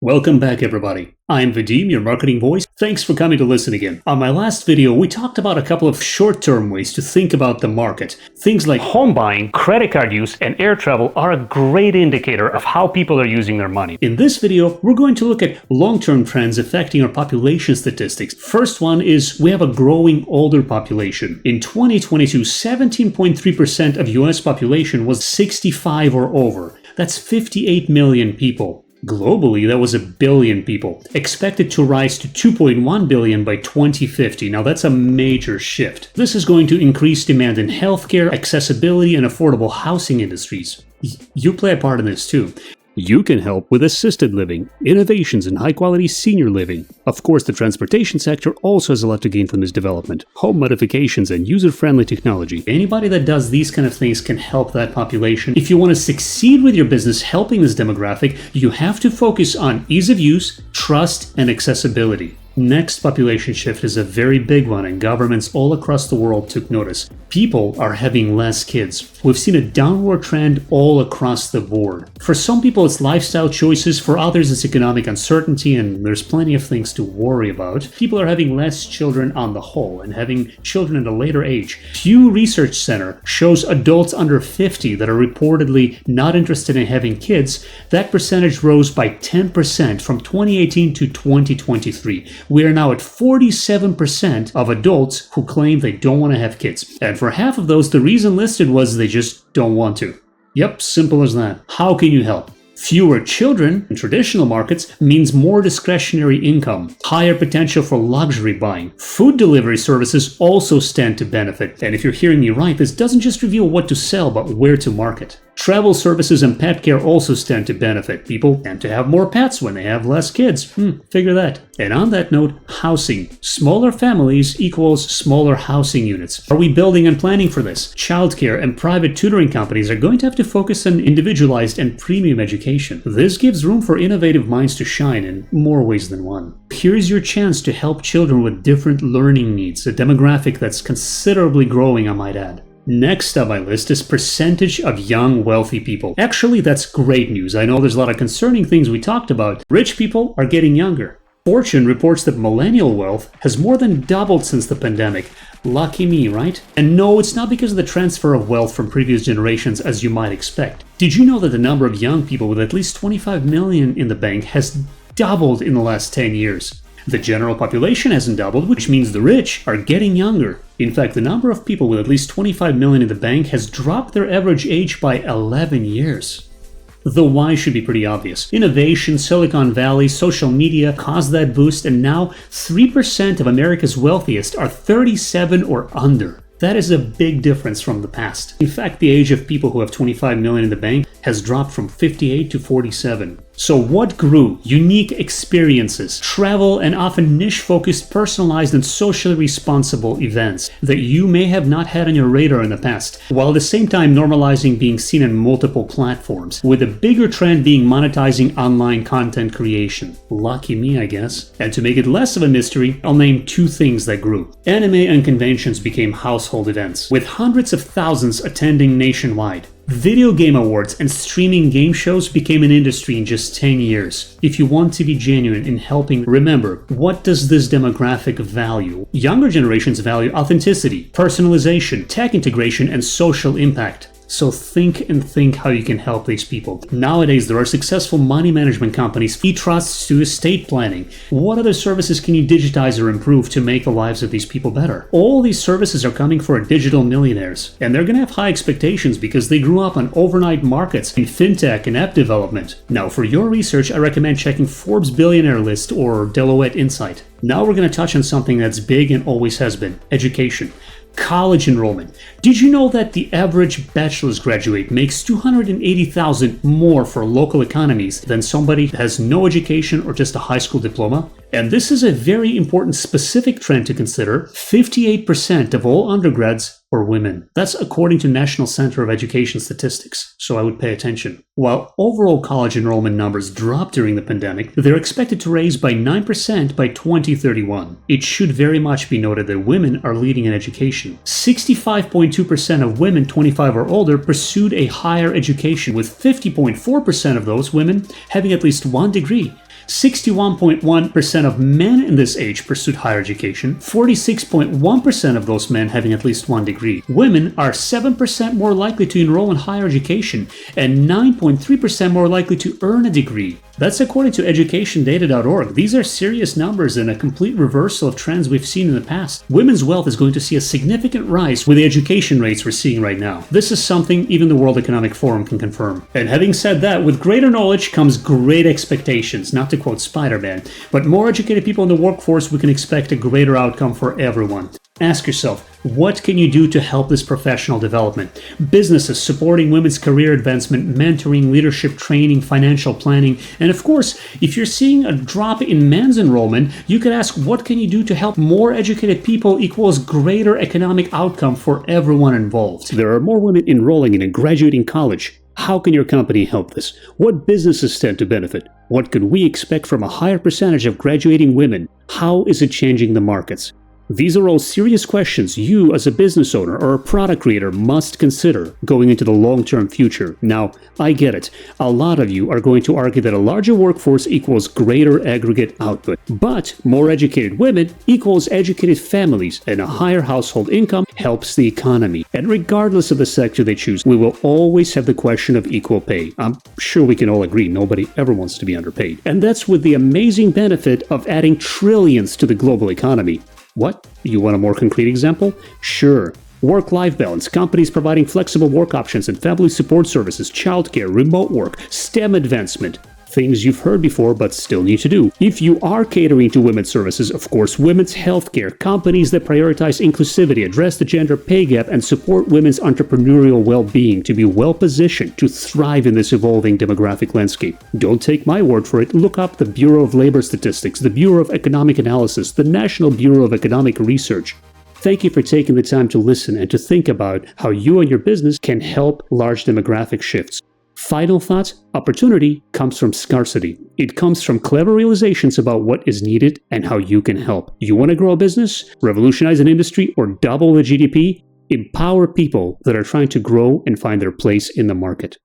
Welcome back, everybody. I'm Vadim, your marketing voice. Thanks for coming to listen again. On my last video, we talked about a couple of short-term ways to think about the market. Things like home buying, credit card use, and air travel are a great indicator of how people are using their money. In this video, we're going to look at long-term trends affecting our population statistics. First one is we have a growing older population. In 2022, 17.3% of US population was 65 or over. That's 58 million people. Globally, that was 1 billion people, expected to rise to 2.1 billion by 2050. Now that's a major shift. This is going to increase demand in healthcare, accessibility, and affordable housing industries. You play a part in this too. You can help with assisted living, innovations in high-quality senior living. Of course, the transportation sector also has a lot to gain from this development. Home modifications and user-friendly technology. Anybody that does these kind of things can help that population. If you want to succeed with your business helping this demographic, you have to focus on ease of use, trust, and accessibility. Next population shift is a very big one, and governments all across the world took notice. People are having less kids. We've seen a downward trend all across the board. For some people, it's lifestyle choices. For others, it's economic uncertainty, and there's plenty of things to worry about. People are having less children on the whole and having children at a later age. Pew Research Center shows adults under 50 that are reportedly not interested in having kids. That percentage rose by 10% from 2018 to 2023. We are now at 47% of adults who claim they don't want to have kids. And for half of those, the reason listed was they just don't want to. Yep, simple as that. How can you help? Fewer children in traditional markets means more discretionary income, higher potential for luxury buying. Food delivery services also stand to benefit. And if you're hearing me right, this doesn't just reveal what to sell, but where to market. Travel services and pet care also stand to benefit. People tend to have more pets when they have less kids. Figure that. And on that note, housing. Smaller families equals smaller housing units. Are we building and planning for this? Childcare and private tutoring companies are going to have to focus on individualized and premium education. This gives room for innovative minds to shine in more ways than one. Here's your chance to help children with different learning needs, a demographic that's considerably growing, I might add. Next on my list is percentage of young, wealthy people. Actually, that's great news. I know there's a lot of concerning things we talked about. Rich people are getting younger. Fortune reports that millennial wealth has more than doubled since the pandemic. Lucky me, right? And no, it's not because of the transfer of wealth from previous generations as you might expect. Did you know that the number of young people with at least 25 million in the bank has doubled in the last 10 years? The general population hasn't doubled, which means the rich are getting younger. In fact, the number of people with at least 25 million in the bank has dropped their average age by 11 years. The why should be pretty obvious. Innovation, Silicon Valley, social media caused that boost, and now 3% of America's wealthiest are 37 or under. That is a big difference from the past. In fact, the age of people who have 25 million in the bank has dropped from 58 to 47. So what grew? Unique experiences, travel, and often niche-focused, personalized, and socially responsible events that you may have not had on your radar in the past, while at the same time normalizing being seen on multiple platforms, with a bigger trend being monetizing online content creation. Lucky me, I guess. And to make it less of a mystery, I'll name two things that grew. Anime and conventions became household events, with hundreds of thousands attending nationwide. Video game awards and streaming game shows became an industry in just 10 years. If you want to be genuine in helping, remember, what does this demographic value? Younger generations value authenticity, personalization, tech integration, and social impact. So think how you can help these people. Nowadays, there are successful money management companies, fee trusts to estate planning. What other services can you digitize or improve to make the lives of these people better? All these services are coming for digital millionaires, and they're going to have high expectations because they grew up on overnight markets in fintech and app development. Now, for your research, I recommend checking Forbes Billionaire List or Deloitte Insight. Now we're going to touch on something that's big and always has been: education. College enrollment. Did you know that the average bachelor's graduate makes $280,000 more for local economies than somebody that has no education or just a high school diploma? And this is a very important specific trend to consider. 58% of all undergrads are women. That's according to National Center of Education Statistics, so I would pay attention. While overall college enrollment numbers dropped during the pandemic, they're expected to raise by 9% by 2031. It should very much be noted that women are leading in education. 65.2% of women 25 or older pursued a higher education, with 50.4% of those women having at least one degree. 61.1% of men in this age pursued higher education, 46.1% of those men having at least one degree. Women are 7% more likely to enroll in higher education and 9.3% more likely to earn a degree. That's according to educationdata.org. These are serious numbers and a complete reversal of trends we've seen in the past. Women's wealth is going to see a significant rise with the education rates we're seeing right now. This is something even the World Economic Forum can confirm. And having said that, with greater knowledge comes great expectations, not to quote Spider-Man. But more educated people in the workforce, we can expect a greater outcome for everyone. Ask yourself, what can you do to help this professional development? Businesses supporting women's career advancement, mentoring, leadership training, financial planning, and of course, if you're seeing a drop in men's enrollment, you could ask, what can you do to help more educated people equals greater economic outcome for everyone involved? There are more women enrolling in and graduating college. How can your company help this? What businesses stand to benefit? What could we expect from a higher percentage of graduating women? How is it changing the markets? These are all serious questions you, as a business owner or a product creator, must consider going into the long-term future. Now, I get it. A lot of you are going to argue that a larger workforce equals greater aggregate output. But more educated women equals educated families, and a higher household income helps the economy. And regardless of the sector they choose, we will always have the question of equal pay. I'm sure we can all agree nobody ever wants to be underpaid. And that's with the amazing benefit of adding trillions to the global economy. What? You want a more concrete example? Sure. Work-life balance, companies providing flexible work options and family support services, childcare, remote work, STEM advancement. Things you've heard before but still need to do. If you are catering to women's services, of course, women's healthcare, companies that prioritize inclusivity, address the gender pay gap, and support women's entrepreneurial well-being to be well-positioned to thrive in this evolving demographic landscape. Don't take my word for it. Look up the Bureau of Labor Statistics, the Bureau of Economic Analysis, the National Bureau of Economic Research. Thank you for taking the time to listen and to think about how you and your business can help large demographic shifts. Final thought, opportunity comes from scarcity. It comes from clever realizations about what is needed and how you can help. You want to grow a business, revolutionize an industry, or double the GDP? Empower people that are trying to grow and find their place in the market.